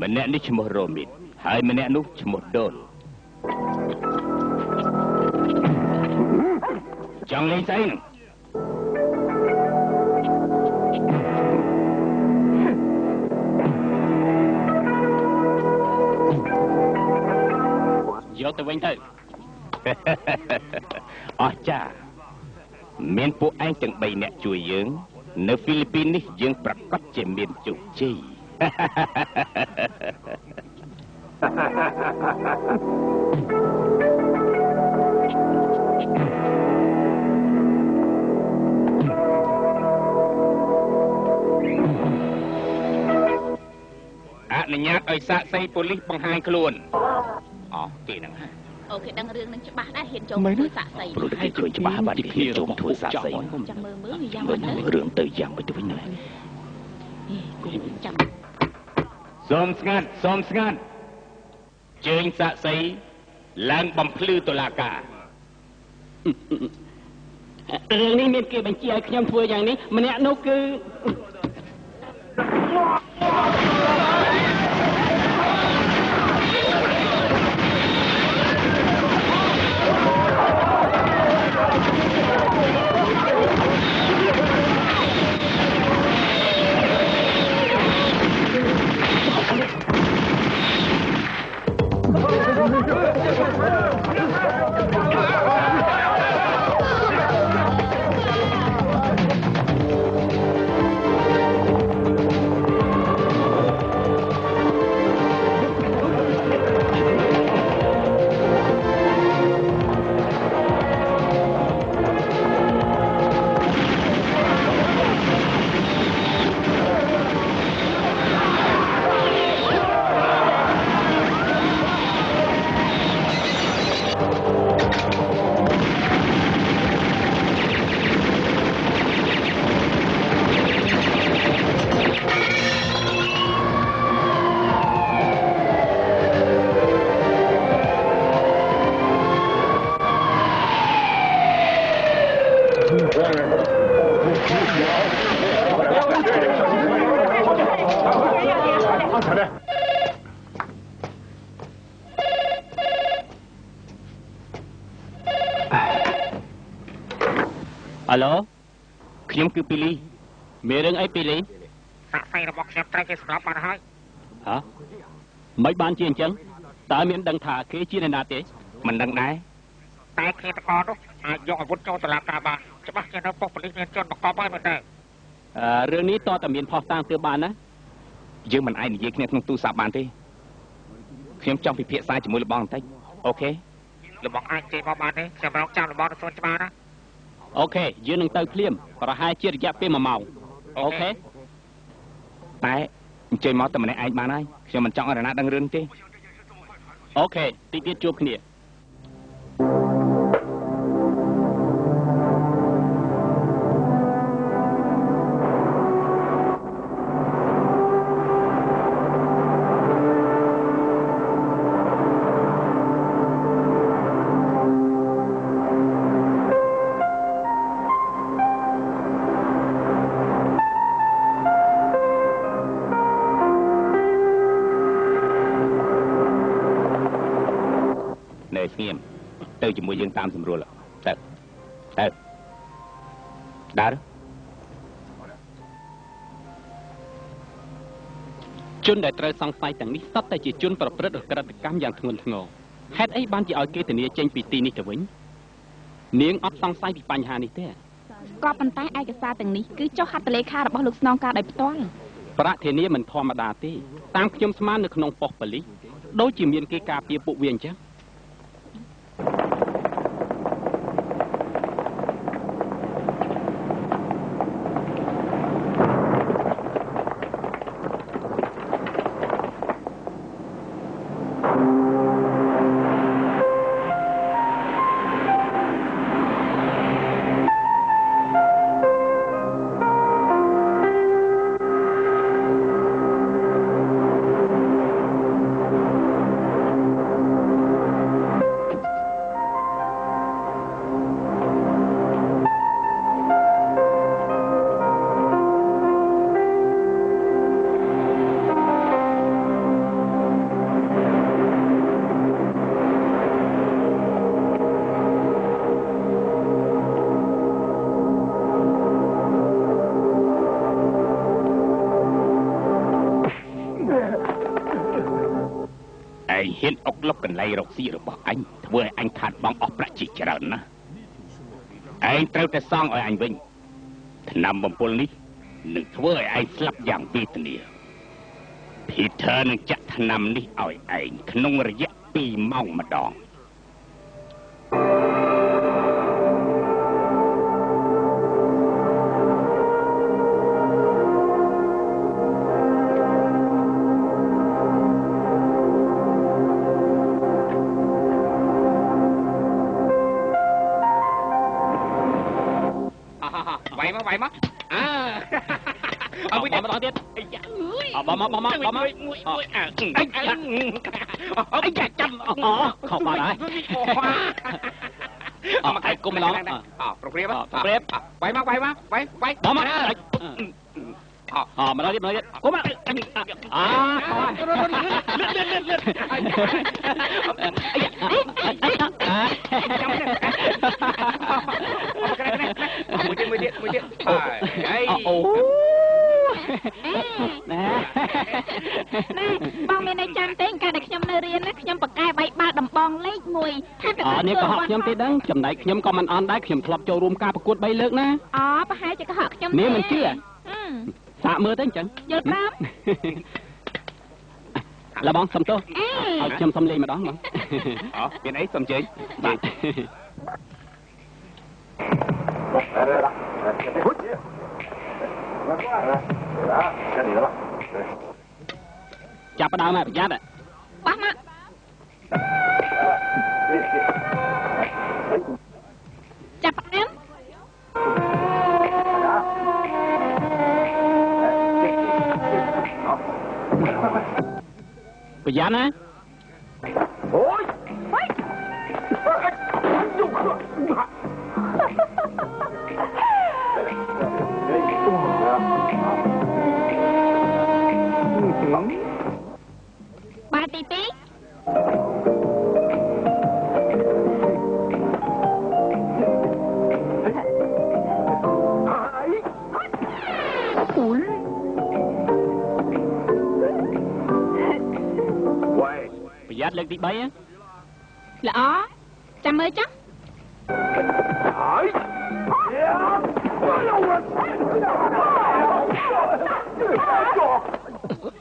ម្នាក់នេះឈ្មោះរ៉ូមីតហើយម្នាក់នោះឈ្មោះដូនចង់លេងស្អីហ្នឹងយកទៅវិញទៅអស់ចាមានពួកឯងទាំង3នាក់ជួយយើងនៅហ្វីលីពីននេះយើងប្រកាសជាមានជោគជ័យអនុញ្ញាតឲ្យសាកសីប៉ូលីសបង្ហាញខ្លួនអស់គេហ្នឹងអូខេដឹងរឿងនឹងច្បាស់ដែរហ៊ានចូលធ្វើសាកសីព្រោះគេឃើញច្បាស់បាត់គេចូលធ្វើសាកសីចាំមើលវាយ៉ាងម៉េចទៅរឿងទៅយ៉ាងម៉េចទៅវិញណាគូចាំសូមស្ងាត់ជើញសាកសីឡើងបំភ្លឺតុលាការរឿងនេះមានគេបញ្ជាឲ្យខ្ញុំធ្វើយ៉ាងនេះម្នាក់នោះគឺអាឡូខ្ញុំគឺពីលីមានរឿងអីពីលីសាក់សីរបស់ខ្ញុំត្រូវគេស្លាប់បាត់ហើយហ៎មិនបានជាអញ្ចឹងតើមានដឹងថាគេជាអ្នកណាទេមិនដឹងដែរតែគេតកនោះអាចយកអាវុធចូលតុលាការបានច្បាស់ជានៅប៉ុស្តិ៍ប៉ូលីសមានជនបង្កប់ហើយមើលទៅរឿងនេះតើតែមានផុសតាងទើបបានណាយើងមិនអាចនិយាយគ្នាក្នុងទូរស័ព្ទបានទេខ្ញុំចង់ពិភាក្សាជាមួយលបងបន្តិចអូខេលបងអាចចេញមកបានទេខ្ញុំរកចាំលបងទៅសួនច្បារណាអូខេយើងនឹងទៅភ្លាមប្រហែលជារយៈពេល1ម៉ោងអូខេតែអញ្ជើញមកតែម្នាក់ឯងបានហើយខ្ញុំមិនចង់ឲ្យនរណាដឹងរឿងទេអូខេតិចទៀតជួបគ្នាស្ងៀមទៅជាមួយយើងតាមស្រួលទៅដើរជនដែលត្រូវសង្ស័យទាំងនេះសុទ្ធតែជាជនប្រព្រឹត្តក្រិតកម្មយ៉ាងធ្ងន់ធ្ងរហេតុអីបានជាឲ្យគេធានាចេញពីទីនេះទៅវិញនាងអត់សង្ស័យពីបញ្ហានេះទេក៏ប៉ុន្តែឯកសារទាំងនេះគឺចុះហត្ថលេខារបស់លោកស្នងការដោយផ្ទាល់ប្រាក់ធានាមិនធម្មតាទេតាមខ្ញុំស្មាននៅក្នុងប៉ុស្តិ៍ប៉ូលីសដូចជាមានគេការពារពួកវាអញ្ចឹង ហ៊ានអុកលុកកន្លែងរកស៊ីរបស់អញធ្វើឲ្យអញខាតបង់អស់ប្រាក់ជាច្រើនណាស់ឯងត្រូវតែសងឲ្យអញវិញថ្នាំបំពុលនេះនឹងធ្វើឲ្យឯងស្លាប់យ៉ាងវេទនា Peter នឹងចាក់ថ្នាំនេះឲ្យឯងក្នុងរយៈ2 ម៉ោងម្ដង vậy mất ông bắt tiếp bỏ chăm không mà đấy cái cung nó progress vậy bỏ mắt mà nói tiếp cố mà mười điện bong lên đây chăm tiếng ca để nhom nơi riêng á nhom bậc cai bay ba đầm bong lấy mùi nè có học nhom tiếng đó chậm này nhom con mình on đấy nhom thọp châu rùm ca bậc cuột bay lướt nè bà hai cho có học nhom nếu mình chưa xạ mưa tới chẳng giật lắm là bong sầm tô nhom sầm ly mà đó mà bên ấy sầm chơi chặt vào đầu mà chặt ạ bắt mắt chặt bắt em bây giờ nè ba tí tí bây giờ lên tí bay á lỡ chăm ơi chắc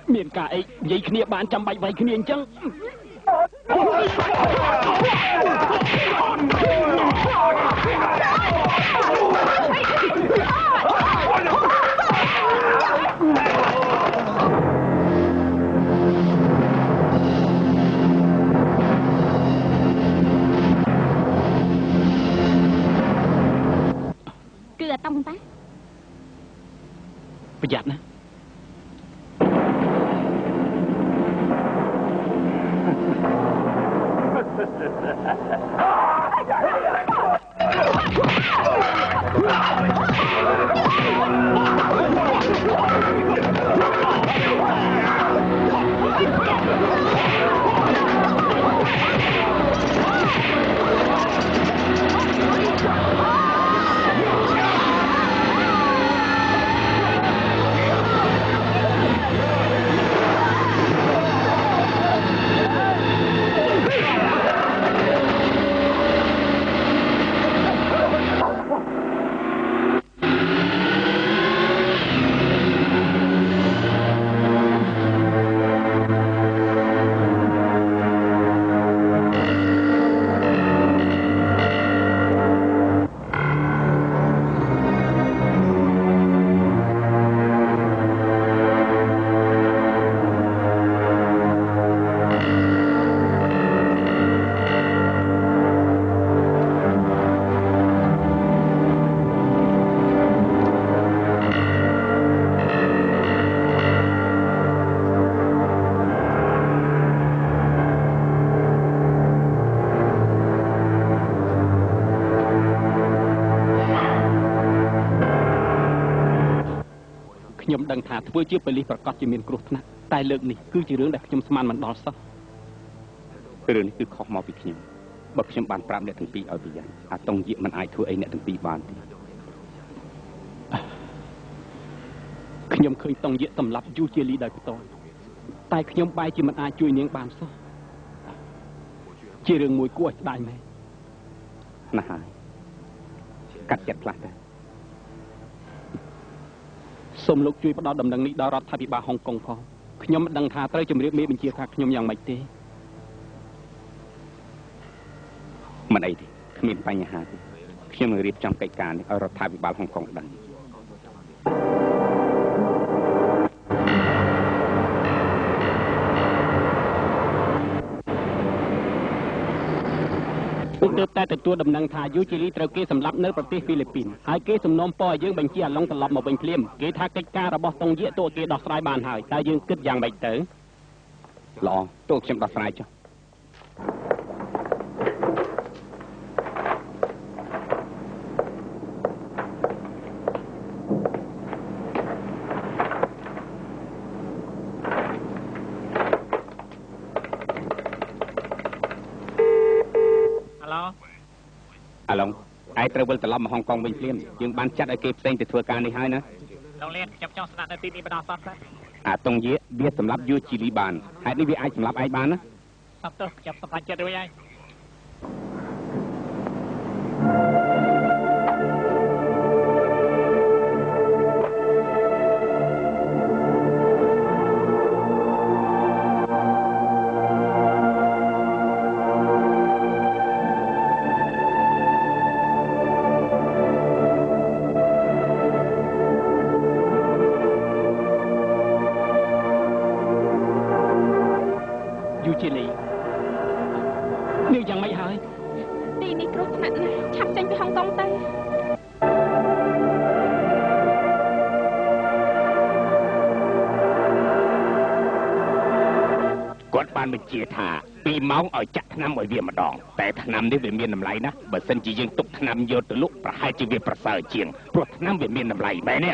miền cả ấy dây kia bạn trăm bảy vay kia chăng cứ ở tông ta bây giờ nèខ្ញុំដឹងថាធ្វើជាប៉ូលីសប្រកាសជាមានគ្រោះថ្នាក់តែលើកនេះគឺជារឿងដែលខ្ញុំស្មានមិនដល់សោះរឿងនេះគឺខុសមកពីខ្ញុំបើខ្ញុំបានប្រាប់អ្នកទាំងពីរឲ្យប្រយ័ត្នអាតុងយាកមិនអាចធ្វើអីអ្នកទាំងពីរបានទេខ្ញុំឃើញតុងយាកសម្លាប់យូជាលីដោយផ្ទាល់តែខ្ញុំបែរជាមិនអាចជួយនាងបានសោះ ជារឿងមួយគួរឲ្យស្ដាយមែនណាស់ហើយកាត់ចិត្តខ្លះទៅសូមលោកជួយផ្ដល់ដំណឹងនេះដល់រដ្ឋាភិបាលហុងកុងផងខ្ញុំមិនដឹងថាត្រូវជម្រាបមេបញ្ជាថាខ្ញុំយ៉ាងម៉េចទេមិនអីទេគ្មានបញ្ហាទេខ្ញុំនឹងរៀបចំកិច្ចការនេះឲ្យរដ្ឋាភិបាលហុងកុងដឹងពួកទើបតែទទួលដំណឹងថាយូជីលីត្រូវគេសម្លាប់នៅប្រទេសហ្វីលីពីនហើយគេសំណូមពរឲ្យយើងបញ្ជាអាឡុងត្រឡប់មកវិញភ្លាមគេថាកិច្ចការរបស់តុងយៈតួគេដោះស្រាយបានហើយតើយើងគិតយ៉ាងម៉េចទៅល្អតួខ្ញុំដោះស្រាយចុះអាឡុងឯងត្រូវវិលត្រឡប់មកហុងកុងវិញភ្លាមយើងបានចាត់ឲ្យគេផ្សេងទៅធ្វើការនេះហើយណាលោកលៀនខ្ញុំចង់ស្នាក់នៅទីនេះបណ្ដោះសពដែរអាតុងយៈវាសម្រាប់យូជីលីបានហេតុនេះវាអាចសម្រាប់ឯងបានណាសំទោសខ្ញុំសម្រេចចិត្តរួចហើយបញ្ជាថា2ម៉ោងឲ្យចាក់ថ្នាំឲ្យវាម្ដងតែថ្នាំនេះវាមានតម្លៃណាស់បើសិនជាយើងទុកថ្នាំយកទៅលក់ប្រហែលជាវាប្រសើរជាងព្រោះថ្នាំវាមានតម្លៃមែនទេ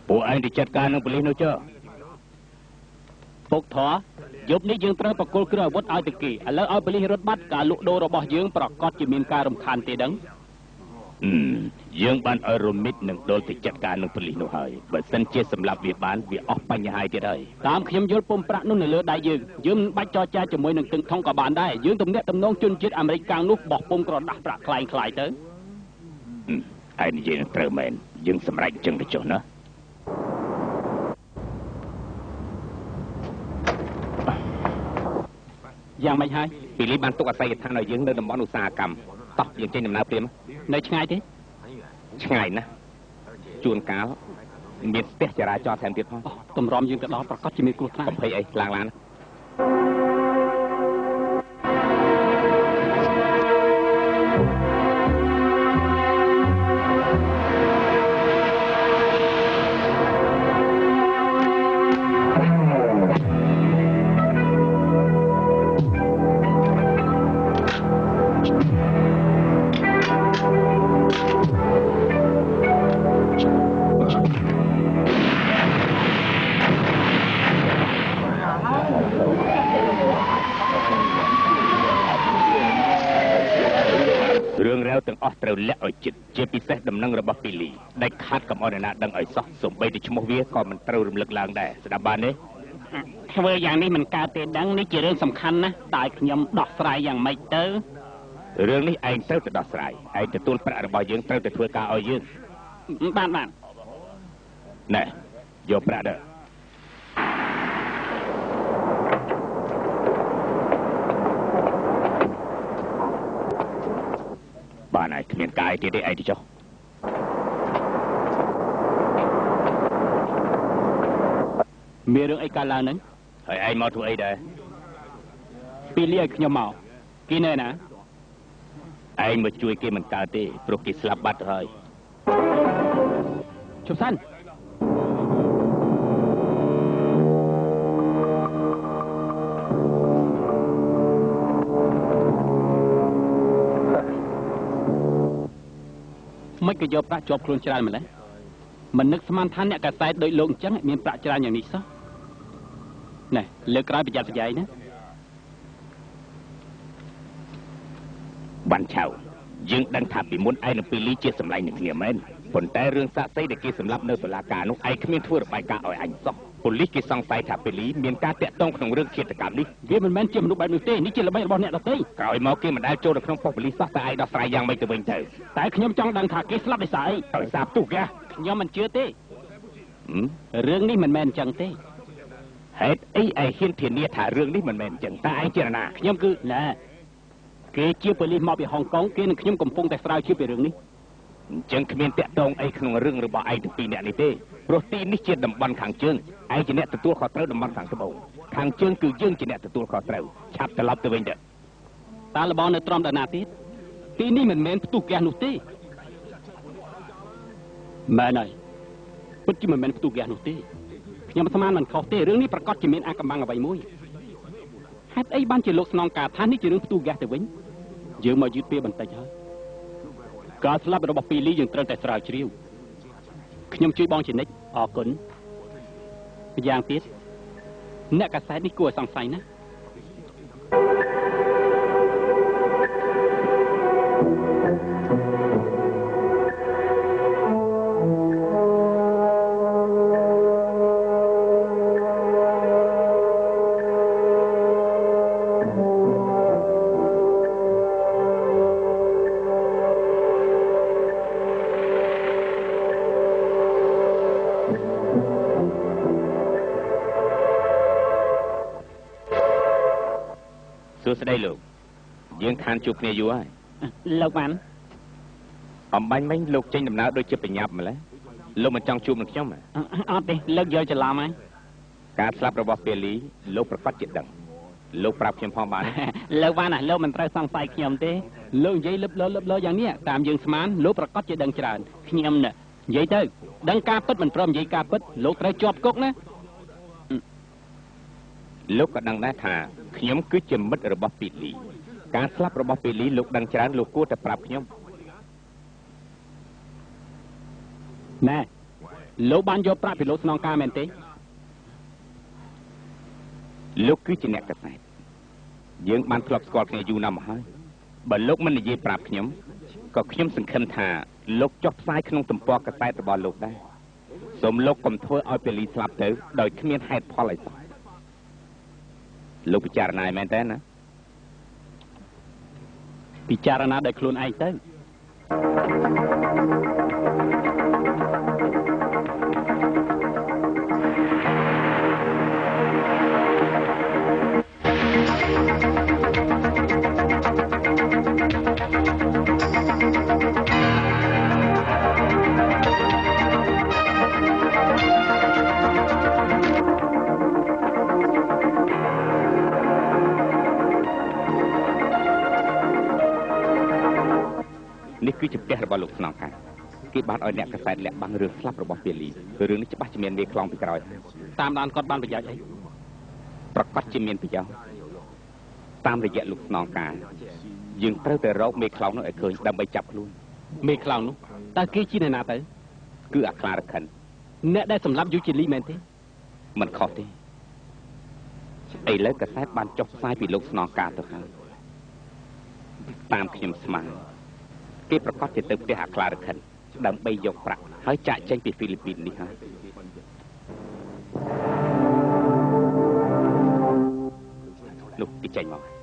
ពួកឯងទៅចាត់ការនឹងប៉ូលីសនោះចុះពុកធរយប់នេះយើងត្រូវបកគលគ្រឿងអាវុធឲ្យទៅគេឥឡូវឲ្យប៉ូលីសរត់បាត់ការលក់ដូររបស់យើងប្រកាសជាមានការរំខានទេដឹងយើងបានឲ្យរមិតនឹងដុលទៅចាត់ការនឹងប៉ូលីសនោះហើយបើសិនជាសម្លាប់វាបានវាអស់បញ្ហាទៀតហើយតាមខ្ញុំយល់ពុំប្រាក់នោះនៅលើដៃយើងមិនបាច់ចរចាជាមួយនឹងទឹងថងក៏បានដែរយើងទំនាក់ទំនងជនជាតិអាមេរិកកាំងនោះបោះពុំក្រដាស់ប្រាក់ខ្លាយទៅឯងនិយាយនឹងត្រូវមែនយើងសម្រេចចឹងទៅចុះណាយ៉ាងម៉េចហើយពីលីបានទុកអាស័យដ្ឋានឲ្យយើងនៅតំបន់ឧស្សាហកម្មតោះយើងចេញដំណើរព្រាមនៅឆ្ងាយទេឆ្ងាយណាស់ជួនកាលមានផ្ទះចរាចរណ៍ថែមទៀតផងតម្រាំយើងទៅដល់ប្រកាសជាមានគ្រោះថ្នាក់កំភៃអីឡើងឡានទាំងអស់ត្រូវលាក់ឲ្យចិត្តជាពិសេសដំណឹងរបស់ពីលីដាច់ខាតកុំឲ្យអ្នកណាដឹងឲ្យសោះសូម្បីតែឈ្មោះវាក៏មិនត្រូវរំលឹកឡើងដែរស្ដាប់បានទេធ្វើយ៉ាងនេះមិនកើតទេដឹងនេះជារឿងសំខាន់ណាស់តើខ្ញុំដោះស្រាយយ៉ាងម៉េចទៅរឿងនេះឯងត្រូវទៅដោះស្រាយឯងទទួលប្រាក់របស់យើងត្រូវទៅធ្វើការឲ្យយើងបានណែយកប្រាក់ទៅបានហើយគ្មានកាយទៀតទេឯងទៅចុះមានរឿងអីកើតឡើងហ្នឹងហើយឯងមកធ្វើអីដែរពីលីឲ្យខ្ញុំមក គេនៅណាឯងមកជួយគេមិនកើតទេព្រោះគេស្លាប់បាត់ទៅហើយជប់សិនមិនក៏យកប្រាក់ជាប់ខ្លួនច្រើនម្ល៉េះមិននឹកស្មានថាអ្នកកាសែតដូចលោកអញ្ចឹងមានប្រាក់ច្រើនយ៉ាងនេះសោះណែលើកក្រោយប្រយ័ត្នប្រយែងណាបានឆៅយើងដឹងថាពីមុនឯងនឹងពីលីជាសម្លាញ់នឹងគ្នាមែនប៉ុន្តែរឿងសាក់សីដែលគេសម្លាប់នៅតុលាការនោះឯងគ្មានធ្វើរបាយការណ៍ឲ្យអញសោះប៉ូលីសគេសង្ស័យថាពីលីមានការតាក់ទងក្នុងរឿងឃាតកម្មនេះវាមិនមែនជាមនុស្សបែបនោះទេនេះជាល្បិចរបស់អ្នកដទៃក្រោយមកគេមិនដែលចូលទៅក្នុងប៉ុស្តិ៍ប៉ូលីសសោះតែឯងដោះស្រាយយ៉ាងម៉េចទៅវិញទៅតែខ្ញុំចង់ដឹងថាគេស្លាប់ដោយសារអីដោយសារផ្ទុះហ្គាសខ្ញុំមិនជឿទេរឿងនេះមិនមែនអញ្ចឹងទេហេតុអីឯងហ៊ានធានាថារឿងនេះមិនមែនអញ្ចឹងតែឯងជាណាខ្ញុំគឺណែគេជាប៉ូលីសមកពីហុងកុងគេនឹងខ្ញុំកំពុងតែស្រាវជ្រាវពីរឿងនេះអញ្ចឹងគ្មានតាក់ទងអីក្នុងរឿងរបស់ឯងទាំងពីរនាក់នេះទេព្រោះទីនេះជាតំបន់ខាងជើងឯងជាអ្នកទទួលខុសត្រូវតំបន់ខាងត្បូងខាងជើងគឺយើងជាអ្នកទទួលខុសត្រូវឆាប់ត្រឡប់ទៅវិញទៅតើលបងនៅត្រង់ដល់ណាទៀតទីនេះមិនមែនផ្ទុះហ្គាសនោះទេមែនហើយពិតជាមិនមែនផ្ទុះហ្គាសនោះទេខ្ញុំស្មានមិនខុសទេរឿងនេះប្រកាសជាមានអាកំបាំងអ្វីមួយហេតុអីបានជាលោកស្នងការថានេះជារឿងផ្ទុះហ្គាសទៅវិញយើងមកយឺតពេលបន្តិចហើយការស្លាប់របស់ពីលីយើងត្រូវតែស្រាវជ្រាវខ្ញុំជួយបងជានិច្ចអរគុណម្យ៉ាងទៀតអ្នកកាសែតនេះគួរឲ្យសង្ស័យណាស្ដីលោកយើងខានជួបគ្នាយូរហើយលោកបានអំបញ្ញមិញលោកចេញដំណើរដូចជាបញ្ញាប់ម្ល៉េះលោកមិនចង់ជួបនឹងខ្ញុំអត់ទេលោកយល់ច្រឡំហើយការស្លាប់របស់ពេលលីលោកប្រកាសជាដឹងលោកប្រាប់ខ្ញុំផងបានលោកបានណាលោកមិនត្រូវសង្ស័យខ្ញុំទេលោកនិយាយលឹបលើយ៉ាងនេះតាមយើងស្មានលោកប្រកាសជាដឹងច្រើនខ្ញុំនិយាយទៅដឹងការពិតមិនព្រមនិយាយការពិតលោកត្រូវជាប់គុកណាលោកក៏ដឹងដែរថាខ្ញុំគឺជាមិត្តរបស់ពីលីការស្លាប់របស់ពីលីលោកដឹងច្រើនលោកគួរតែប្រាប់ខ្ញុំណែលោកបានយកប្រាក់ពីលោកស្នងការមែនទេលោកគឺជាអ្នកកាសែតយើងបានធ្លាប់ស្គាល់គ្នាយូរណាស់មកហើយបើលោកមិននិយាយប្រាប់ខ្ញុំក៏ខ្ញុំសង្ឃឹមថាលោកចុះផ្សាយក្នុងទំព័រកាសែតរបស់លោកដែរសូមលោកកុំធ្វើឲ្យពីលីស្លាប់ទៅដោយគ្មានហេតុផលអីសោះលោកពិចារណាមែនទេណាពិចារណាដោយខ្លួនឯងទៅគឺជាផ្ទះរបស់លោកស្នងការគេបានឲ្យអ្នកកាសែតលាក់បាំងរឿងស្លាប់របស់ពេលលីរឿងនេះច្បាស់ជាមានមេខ្លោងពីក្រោយតាមដានគាត់បានប្រយោជន៍អីប្រកាសជាមានប្រយោជន៍តាមរយៈលោកស្នងការយើងត្រូវតែរកមេខ្លោងនោះឲ្យឃើញដើម្បីចាប់ខ្លួនមេខ្លោងនោះតើគេជាអ្នកណាទៅគឺអាខ្លារខិនអ្នកដែលសម្លាប់យូជីលីមែនទេមិនខុសទេឥឡូវកាសែតបានចុះផ្សាយពីលោកស្នងការទៅហើយតាមខ្ញុំស្មានគេប្រកាសជាទៅផ្ទះអាខ្លារខិនដើម្បីយកប្រាក់ហើយចាក់ចេញពីហ្វីលីពីននេះហើយនោះគេចេញមក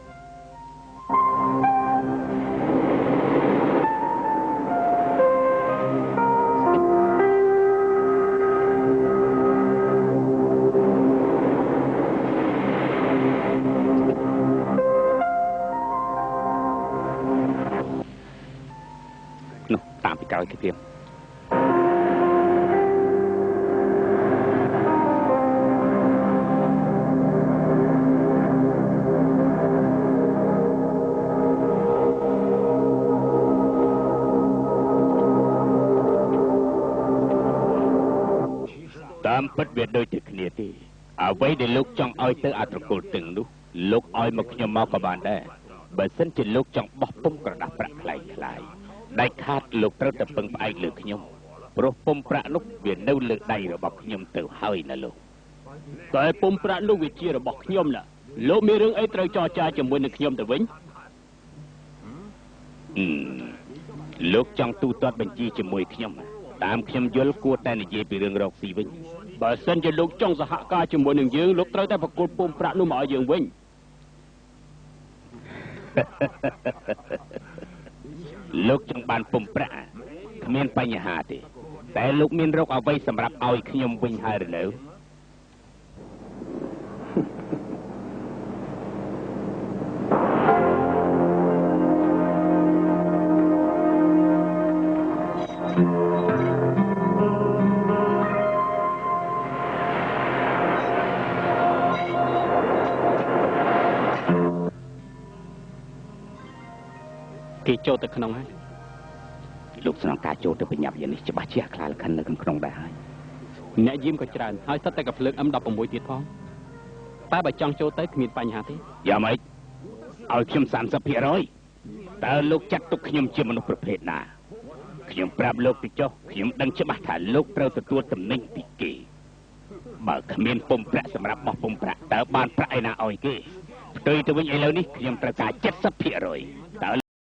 ក្រោយគេទៀត ពិតវាដូចតែគ្នាទេអ្វីដែលលោកចង់ឲ្យទៅអត្រកូលទាំងនោះលោកឲ្យមកខ្ញុំមកក៏បានដែរបើសិនជាលោកចង់បោះពុំក្រដាស់ប្រាក់ខ្លាយដាច់ខាតលោកត្រូវតែពឹងផ្អែកលើខ្ញុំព្រោះពុំប្រាក់នោះវានៅលើដៃរបស់ខ្ញុំទៅហើយណាលោកតែពុំប្រាក់នោះវាជារបស់ខ្ញុំណាលោកមានរឿងអីត្រូវចរចាជាមួយនឹងខ្ញុំទៅវិញលោកចង់ទូទាត់បញ្ជីជាមួយខ្ញុំតាមខ្ញុំយល់គួរតែនិយាយពីរឿងរកស៊ីវិញបើសិនជាលោកចង់សហការជាមួយនឹងយើងលោកត្រូវតែប្រគល់ពុំប្រាក់នោះមកឲ្យយើងវិញលោកចង់បានពុំប្រាក់គ្មានបញ្ហាទេតែលោកមានរកអ្វីសម្រាប់ឲ្យខ្ញុំវិញហើយឬនៅគេចូលទៅក្នុងហើយលោកស្នងការចូលទៅបញ្ញាប់យ៉ាងនេះច្បាស់ជាខ្លាលខិននៅក្នុងដែរហើយអ្នកយាមក៏ច្រើនហើយសិតតែកាភ្លើក M16 ទៀតផងតែបើចង់ចូលទៅគ្មានបញ្ហាទេយ៉ាងម៉េចឲ្យខ្ញុំ 30% តើលោកចាត់ទុកខ្ញុំជាមនុស្សប្រភេទណាខ្ញុំប្រាប់លោកទៅចុះខ្ញុំដឹងច្បាស់ថាលោកត្រូវទទួលតំណែងពីគេបើគ្មានពុំប្រាក់សម្រាប់បោះពុំប្រាក់តើបានប្រាក់ឯណាឲ្យគេផ្ទុយទៅវិញឥឡូវនេះខ្ញុំត្រូវការ 70%